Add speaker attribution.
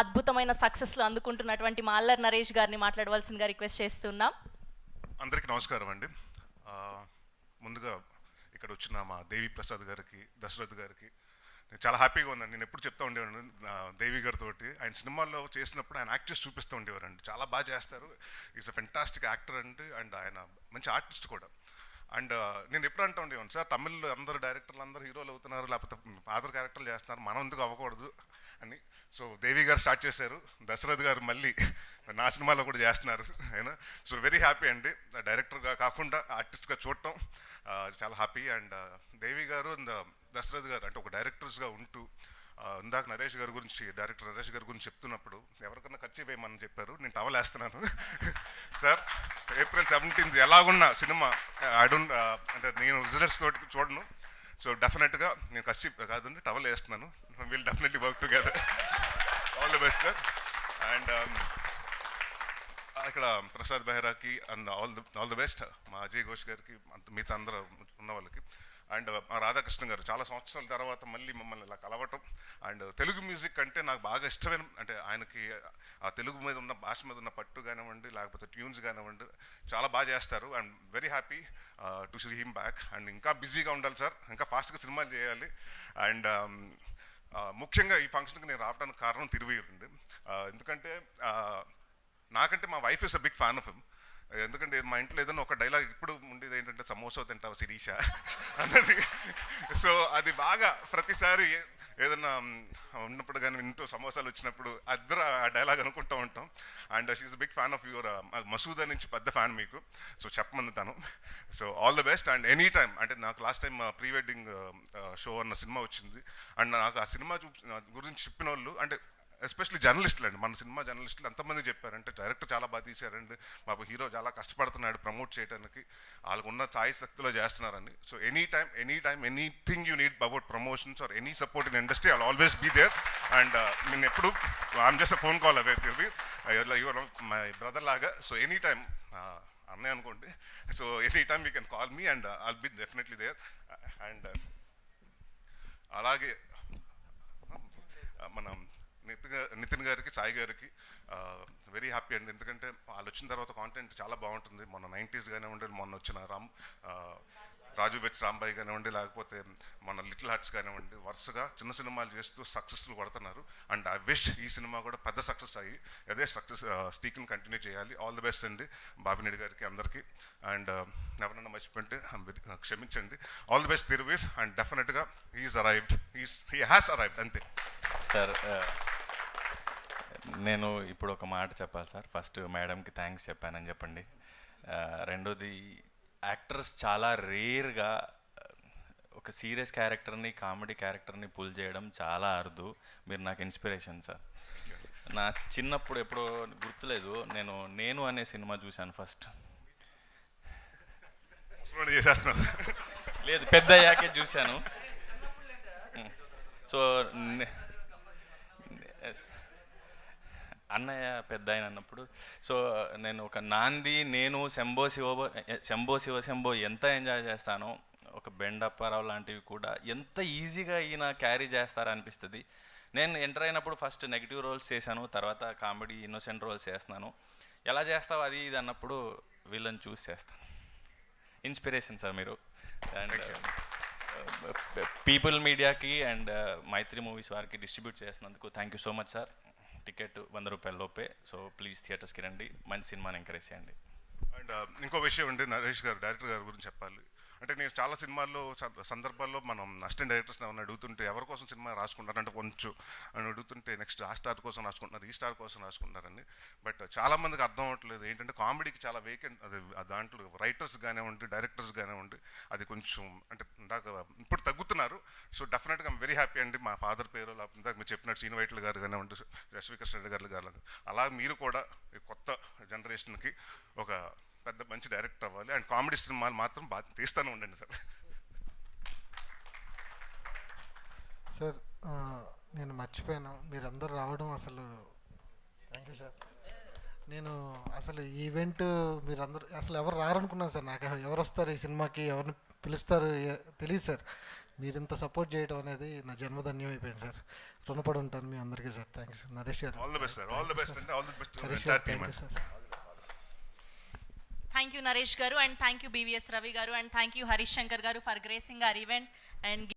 Speaker 1: అద్భుతమైన సక్సెస్లు అందుకుంటున్నటువంటి మా అల్లరి నరేష్ గారిని మాట్లాడవలసిందిగా రిక్వెస్ట్ చేస్తున్నాం.
Speaker 2: అందరికీ నమస్కారం అండి. ముందుగా ఇక్కడ వచ్చిన మా దేవి ప్రసాద్ గారికి, దశరథ్ గారికి నేను చాలా హ్యాపీగా ఉందండి. నేను ఎప్పుడు చెప్తూ ఉండేవాడిని దేవి గారితో, ఆయన సినిమాల్లో చేసినప్పుడు ఆయన యాక్ట్ చేసి చూపిస్తూ ఉండేవారండి. చాలా బాగా చేస్తారు, ఈజ్ అ ఫెంటాస్టిక్ యాక్టర్ అండి, అండ్ ఆయన మంచి ఆర్టిస్ట్ కూడా. అండ్ నేను ఎప్పుడు అంటూ ఉండేవాడిని, సార్ తమిళ్లో అందరు డైరెక్టర్లు అందరూ హీరోలు అవుతున్నారు, లేకపోతే ఫాదర్ క్యారెక్టర్లు చేస్తున్నారు, మనం ఎందుకు అవ్వకూడదు అని. సో దేవి గారు స్టార్ట్ చేశారు, దశరథ్ గారు మళ్ళీ నా సినిమాలో కూడా చేస్తున్నారు అయినా. సో వెరీ హ్యాపీ అండి, డైరెక్టర్గా కాకుండా ఆర్టిస్ట్గా చూడటం చాలా హ్యాపీ. అండ్ దేవి గారు అండ్ దశరథ్ గారు అంటే ఒక డైరెక్టర్స్గా ఉంటూ, ఇందాక నరేష్ గారి గురించి, డైరెక్టర్ నరేష్ గారి గురించి చెప్తున్నప్పుడు ఎవరికన్నా ఖర్చు వేయమని చెప్పారు, నేను టవల్ వేస్తున్నాను సార్. April 17th ఎలాగున్న సినిమా అంటే నేను విజిటర్స్ తోటి చూడను, సో డెఫినెట్గా నేను ఖర్చు కాదండి టవల్ వేస్తున్నాను. Will definitely work together. All the best sir. And ఇక్కడ ప్రసాద్ బెహ్రాకి అండ్ ఆల్ ది బెస్ట్ మా అజయ్ ఘోష్ గారికి, మిగతా అందరూ ఉన్న వాళ్ళకి. అండ్ మా రాధాకృష్ణ గారు చాలా సంవత్సరాల తర్వాత మళ్ళీ మమ్మల్ని ఇలా కలవటం. అండ్ తెలుగు మ్యూజిక్ అంటే నాకు బాగా ఇష్టమైన, అంటే ఆయనకి ఆ తెలుగు మీద ఉన్న భాష మీద ఉన్న పట్టు కానివ్వండి, లేకపోతే ట్యూన్స్ కానివ్వండి, చాలా బాగా చేస్తారు. And very happy to see him back. And ఇంకా బిజీగా ఉండాలి సార్, ఇంకా ఫాస్ట్గా సినిమాలు చేయాలి. అండ్ ముఖ్యంగా ఈ ఫంక్షన్కి నేను రావడానికి కారణం తిరువయ్యూరు అండి. ఎందుకంటే నాకంటే మా wife is a big fan of him. ఎందుకంటే మా ఇంట్లో ఏదైనా ఒక డైలాగ్ ఇప్పుడు ఉండేది ఏంటంటే, సమోసా తింటావు శిరీష అన్నది. సో అది బాగా ప్రతిసారి ఏదైనా ఉన్నప్పుడు కానీ ఇంట్లో సమోసాలు వచ్చినప్పుడు అద్దరు ఆ డైలాగ్ అనుకుంటూ ఉంటాం. And she is big fan of your Masooda నుంచి పెద్ద ఫ్యాన్ మీకు, సో చెప్పమంది తను. So all the best. And any time, అంటే నాకు last time pre wedding show అన్న సినిమా వచ్చింది. అండ్ నాకు ఆ సినిమా గురించి చెప్పిన వాళ్ళు, అంటే ఎస్పెషల్లీ జర్నలిస్టులు అండి, మన సినిమా జర్నలిస్టులు ఎంతమంది చెప్పారంటే, డైరెక్టర్ చాలా బాగా తీశారండి, మాకు హీరో చాలా కష్టపడుతున్నాడు ప్రమోట్ చేయడానికి, వాళ్ళకు ఉన్న ఛాయిస్ శక్తిలో చేస్తున్నారని. So any time anything you need about promotions or any support in industry, I'll always be there. And నేను ఎప్పుడు I'm just phone call away, your my brother లాగా. సో ఎనీ టైమ్ అన్నయ్య అనుకోండి, so any time you can call me and I'll be definitely there. And అలాగే మనం నితిన్ గారికి, సాయి గారికి very happy అండి. ఎందుకంటే వాళ్ళు వచ్చిన తర్వాత కాంటెంట్ చాలా బాగుంటుంది. మొన్న 90s కానివ్వండి, మొన్న వచ్చిన రాజు వెట్స్ రాంబాయి కానివ్వండి, లేకపోతే మన లిటిల్ హార్ట్స్ కానివ్వండి, వరుసగా చిన్న సినిమాలు చేస్తూ సక్సెస్ఫుల్ కొడుతున్నారు. అండ్ ఐ విష్ ఈ సినిమా కూడా పెద్ద సక్సెస్ అయ్యి అదే సక్సెస్ స్టీక్ని కంటిన్యూ చేయాలి. ఆల్ ది బెస్ట్ అండి బాబినేడి గారికి, అందరికీ. అండ్ ఎవరన్నా మర్చిపోయింటే క్షమించండి. All the best Thiruveer. And డెఫినెట్గా హీ హ్యాస్ అరైవ్డ్ అంతే
Speaker 3: సార్. నేను ఇప్పుడు ఒక మాట చెప్పాలి సార్. ఫస్ట్ మేడంకి థ్యాంక్స్ చెప్పానని చెప్పండి. రెండోది, యాక్టర్స్ చాలా రేర్గా ఒక సీరియస్ క్యారెక్టర్ని, కామెడీ క్యారెక్టర్ని పుల్ చేయడం చాలా అరుదు. మీరు నాకు ఇన్స్పిరేషన్ సార్. నా చిన్నప్పుడు ఎప్పుడో గుర్తులేదు, నేను అనే సినిమా చూశాను ఫస్ట్. లేదు, పెద్ద అయ్యాకే చూశాను. సో అన్నయ్య పెద్ద ఆయన అన్నప్పుడు, సో నేను ఒక నాంది, నేను శంభో శివ శంభో ఎంత ఎంజాయ్ చేస్తానో, ఒక బెండప్పారావు లాంటివి కూడా ఎంత ఈజీగా ఈయన క్యారీ చేస్తారనిపిస్తుంది. నేను ఎంటర్ అయినప్పుడు ఫస్ట్ నెగిటివ్ రోల్స్ చేశాను, తర్వాత కామెడీ ఇన్నోసెంట్ రోల్స్ చేస్తున్నాను. ఎలా చేస్తావు అది ఇది అన్నప్పుడు వీళ్ళని చూస్ చేస్తాను. ఇన్స్పిరేషన్ సార్ మీరు. అండ్ పీపుల్ మీడియాకి అండ్ మైత్రి మూవీస్ వారికి డిస్ట్రిబ్యూట్ చేసినందుకు thank you so much sir. Ticket 100 రూపాయల లోపే, సో ప్లీజ్ థియేటర్స్కి రండి, మంచి సినిమాని ఎంకరేజ్ చేయండి.
Speaker 2: అండ్ ఇంకో విషయం అండి, నరేష్ గారు డైరెక్టర్ గారి గురించి చెప్పాలి. అంటే నేను చాలా సినిమాల్లో సందర్భాల్లో మనం అసిస్టెంట్ డైరెక్టర్స్ ఏమన్నా అడుగుతుంటే, ఎవరి కోసం సినిమా రాసుకుంటారంటే కొంచెం అని అడుగుతుంటే, నెక్స్ట్ ఆ స్టార్ కోసం రాసుకుంటున్నారు, ఈ స్టార్ కోసం రాసుకుంటారని. బట్ చాలామందికి అర్థం అవ్వట్లేదు ఏంటంటే, కామెడీకి చాలా వేకెంట్, అది దాంట్లో రైటర్స్ కానివ్వండి, డైరెక్టర్స్ కానివ్వండి, అది కొంచెం అంటే ఇందాక ఇప్పుడు తగ్గుతున్నారు. సో డెఫినెట్గా ఐమ్ వెరీ హ్యాపీ అండి. మా ఫాదర్ పేరు, లేకపోతే ఇందాక మీరు చెప్పినట్టు శ్రీను వైట్ల గారు కానివ్వండి, రశ్మికృష్ణ రెడ్డి గారు అలా మీరు కూడా ఈ కొత్త జనరేషన్కి ఒక పెద్ద మంచి డైరెక్టర్ అవ్వాలి. అండ్ కామెడీ సినిమాలు మాత్రం బాగా తీస్తూనే ఉండండి సార్.
Speaker 4: సార్ నేను మర్చిపోయాను, మీరందరూ రావడం అసలు థ్యాంక్ యూ సార్. నేను అసలు ఈవెంట్ మీరందరూ అసలు ఎవరు రారనుకున్నాను సార్. నాకు ఎవరు వస్తారు ఈ సినిమాకి, ఎవరిని పిలుస్తారు తెలియదు సార్. మీరు ఇంత సపోర్ట్ చేయడం అనేది నా జన్మధన్యం అయిపోయింది సార్. రుణపడి ఉంటాను మీ అందరికీ sir. Thank you sir. Naresh గారు
Speaker 2: all the best sir. All the best అంటే all the best
Speaker 4: Harish
Speaker 2: entire
Speaker 4: గారు
Speaker 2: team.
Speaker 4: Thank you sir.
Speaker 1: Thank you Naresh గారు, and thank you BVS Ravi గారు, and thank you Harish Shankar గారు for gracing our event and